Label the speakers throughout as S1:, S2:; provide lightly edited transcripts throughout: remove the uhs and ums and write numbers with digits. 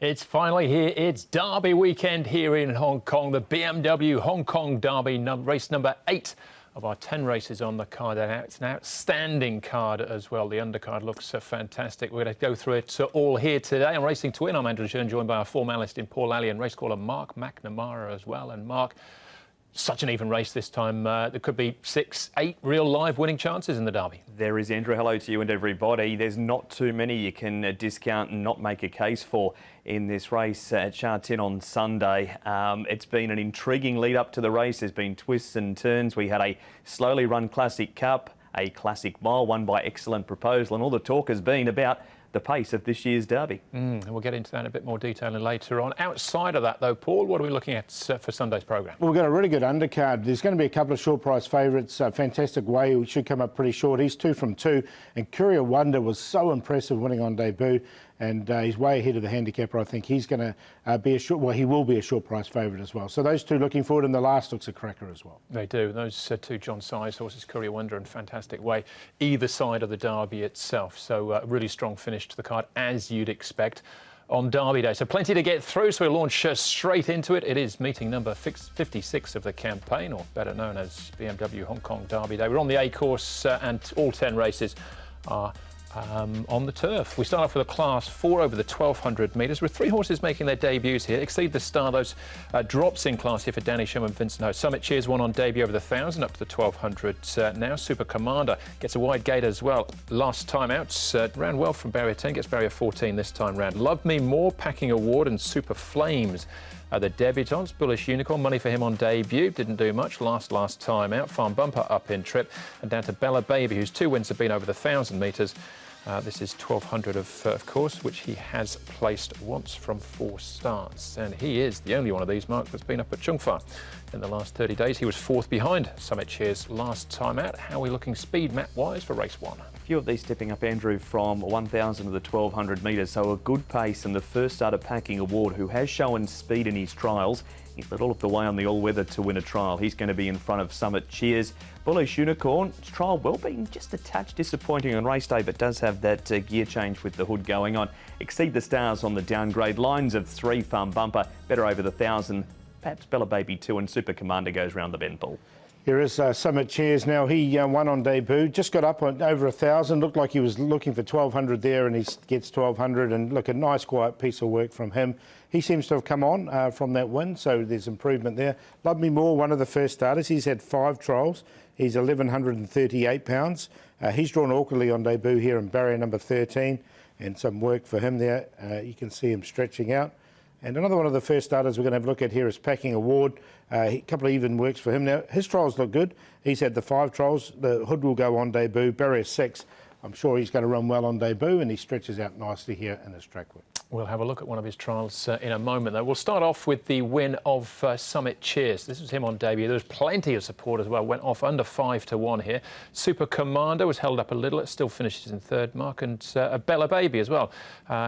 S1: It's finally here. It's Derby weekend here in Hong Kong. The BMW Hong Kong Derby, race number 8 of our 10 races on the card. It's an outstanding card as well. The undercard looks fantastic. We're going to go through it all here today. I'm Racing to Win. I'm Andrew Shearn, joined by our form analyst in Paul Alley and race caller Mark McNamara as well. And Mark, such an even race this time. There could be 6, 8 real live winning chances in the Derby.
S2: There is, Andrew. Hello to you and everybody. There's not too many you can discount and not make a case for in this race at Sha Tin on Sunday. It's been an intriguing lead up to the race. There's been twists and turns. We had a slowly run Classic Cup, a Classic Mile won by Excellent Proposal, and all the talk has been about the pace of this year's Derby.
S1: And we'll get into that in a bit more detail later on. Outside of that, though, Paul, what are we looking at for Sunday's programme?
S3: Well, we've got a really good undercard. There's going to be a couple of short price favourites. Fantastic Way, we should come up pretty short. He's 2 from 2. And Courier Wonder was so impressive winning on debut. And he's way ahead of the handicapper. I think he's going to be a short, well, he will be a short price favourite as well. So those two looking forward, and the last looks a cracker as well.
S1: They do. Those two John Size horses, Courier Wonder and Fantastic Way, either side of the Derby itself. So a really strong finish to the card, as you'd expect on Derby Day. So plenty to get through, so we'll launch straight into it. It is meeting number 56 of the campaign, or better known as BMW Hong Kong Derby Day. We're on the A course and all 10 races are on the turf. We start off with a Class 4 over the 1,200 metres with 3 horses making their debuts here. Exceed the Star, those drops in class here for Danny Shum and Vincent Ho. Summit Cheers won on debut over the 1,000 up to the 1,200 now. Super Commander gets a wide gate as well. Last time out, ran well from barrier 10, gets barrier 14 this time round. Love Me More, Packing Award and Super Flames. The debutants, Bullish Unicorn, money for him on debut, didn't do much last time out. Farm Bumper up in trip, and down to Bella Baby, whose 2 wins have been over the 1,000 metres. This is 1,200 of course, which he has placed once from 4 starts. And he is the only one of these, Mark, that's been up at Chung Fa in the last 30 days. He was 4th behind Summit Cheers last time out. How are we looking speed map-wise for race 1?
S2: A few of these stepping up, Andrew, from 1,000 to the 1,200 metres, so a good pace. And the first starter, Packing Award, who has shown speed in his trials. He's led all of the way on the all-weather to win a trial. He's going to be in front of Summit Cheers. Bullish Unicorn, his trial well being just a touch disappointing on race day, but does have that gear change with the hood going on. Exceed the Stars on the downgrade. Lines of 3, Farm Bumper, better over the 1,000. Perhaps Bella Baby 2 and Super Commander goes round the bend, Paul.
S3: Here is Summit Cheers now. He won on debut, just got up on over 1,000. Looked like he was looking for 1,200 there, and he gets 1,200. And look, a nice quiet piece of work from him. He seems to have come on from that win, so there's improvement there. Love Me More, one of the first starters. He's had 5 trials. He's 1,138 pounds. He's drawn awkwardly on debut here in barrier number 13, and some work for him there. You can see him stretching out. And another one of the first starters we're going to have a look at here is Packing Award. A couple of even works for him. Now, his trials look good. He's had the 5 trials. The hood will go on debut. Barrier 6, I'm sure he's going to run well on debut, and he stretches out nicely here in his track work.
S1: We'll have a look at one of his trials in a moment, though. We'll start off with the win of Summit Cheers. This was him on debut. There was plenty of support as well. Went off under 5 to 1 here. Super Commander was held up a little. It still finishes in 3rd, Mark. And a Bella Baby as well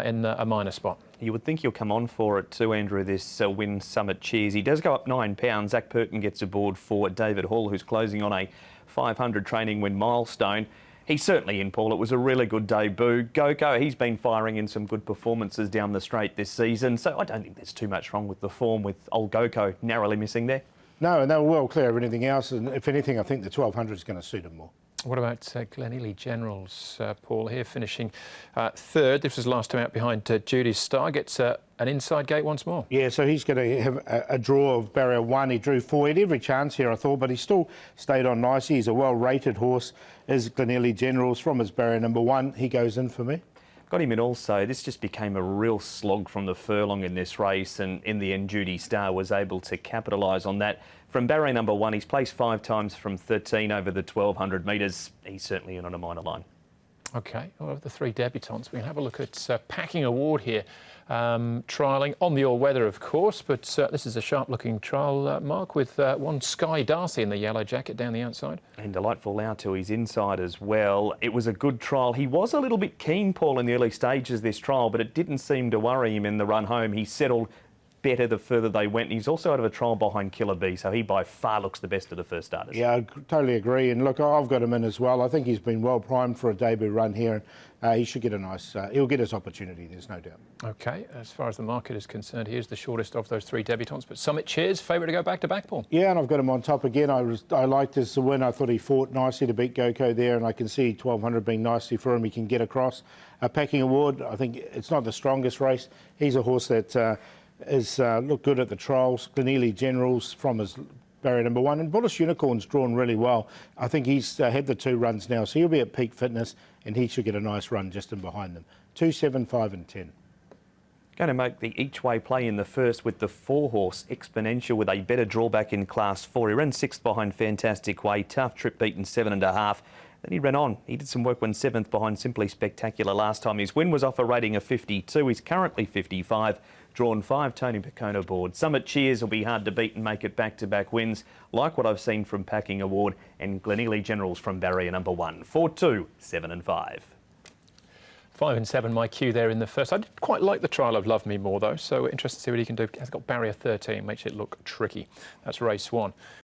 S1: in a minor spot.
S2: You would think he'll come on for it too, Andrew, this win Summit Cheers. He does go up £9. Zach Perkin gets aboard for David Hall, who's closing on a 500 training win milestone. He's certainly in, Paul. It was a really good debut. Go, he's been firing in some good performances down the straight this season, so I don't think there's too much wrong with the form with old Go narrowly missing there.
S3: No, and they were well clear of anything else, and if anything, I think the 1,200 is going to suit him more.
S1: What about Glenealy Generals, Paul, here finishing 3rd. This was last time out behind Judy's Star. Gets an inside gate once more. Yeah,
S3: so he's going to have a draw of barrier 1. He drew 4. He had every chance here, I thought, but he still stayed on nicely. He's a well-rated horse, is Glenealy Generals from his barrier number 1. He goes in for me.
S2: Got him in also. This just became a real slog from the furlong in this race, and in the end, Judy Star was able to capitalise on that. From barrier number 1, he's placed 5 times from 13 over the 1,200 metres. He's certainly in on a minor line.
S1: OK, well, of the 3 debutants, we can have a look at Packing Award here. Trialling on the all-weather, of course, but this is a sharp-looking trial, Mark, with one Sky Darcy in the yellow jacket down the outside.
S2: And delightful out to his inside as well. It was a good trial. He was a little bit keen, Paul, in the early stages of this trial, but it didn't seem to worry him in the run home. He settled better the further they went. He's also out of a trial behind Killer B, so he by far looks the best of the first starters.
S3: Yeah, I totally agree. And look, I've got him in as well. I think he's been well primed for a debut run here. He should get a nice, he'll get his opportunity, there's no doubt.
S1: OK, as far as the market is concerned, he is the shortest of those three debutants. But Summit Cheers, favourite to go back-to-back, Paul.
S3: Yeah, and I've got him on top again. I liked his win. I thought he fought nicely to beat Goko there, and I can see 1200 being nicely for him. He can get across. Packing Award, I think it's not the strongest race. He's a horse that is looked good at the trials. Glenealy Generals from his barrier number 1, and Bullish Unicorn's drawn really well. I think he's had the 2 runs now, so he'll be at peak fitness, and he should get a nice run just in behind them. 2, 7, 5 and 10.
S2: Going to make the each-way play in the first with the 4-horse Exponential with a better drawback in Class 4. He ran 6th behind Fantastic Way, tough trip beaten 7.5. Then he ran on. He did some work when 7th behind Simply Spectacular last time. His win was off a rating of 52. He's currently 55. Drawn 5, Tony Piccone aboard. Summit Cheers will be hard to beat and make it back-to-back wins, like what I've seen from Packing Award and Glenealy Generals from barrier number 1. 4, 2, 7 and 5.
S1: 5 and 7, my cue there in the first. I did quite like the trial of Love Me More, though, so interested to see what he can do. Has got barrier 13, makes it look tricky. That's race 1.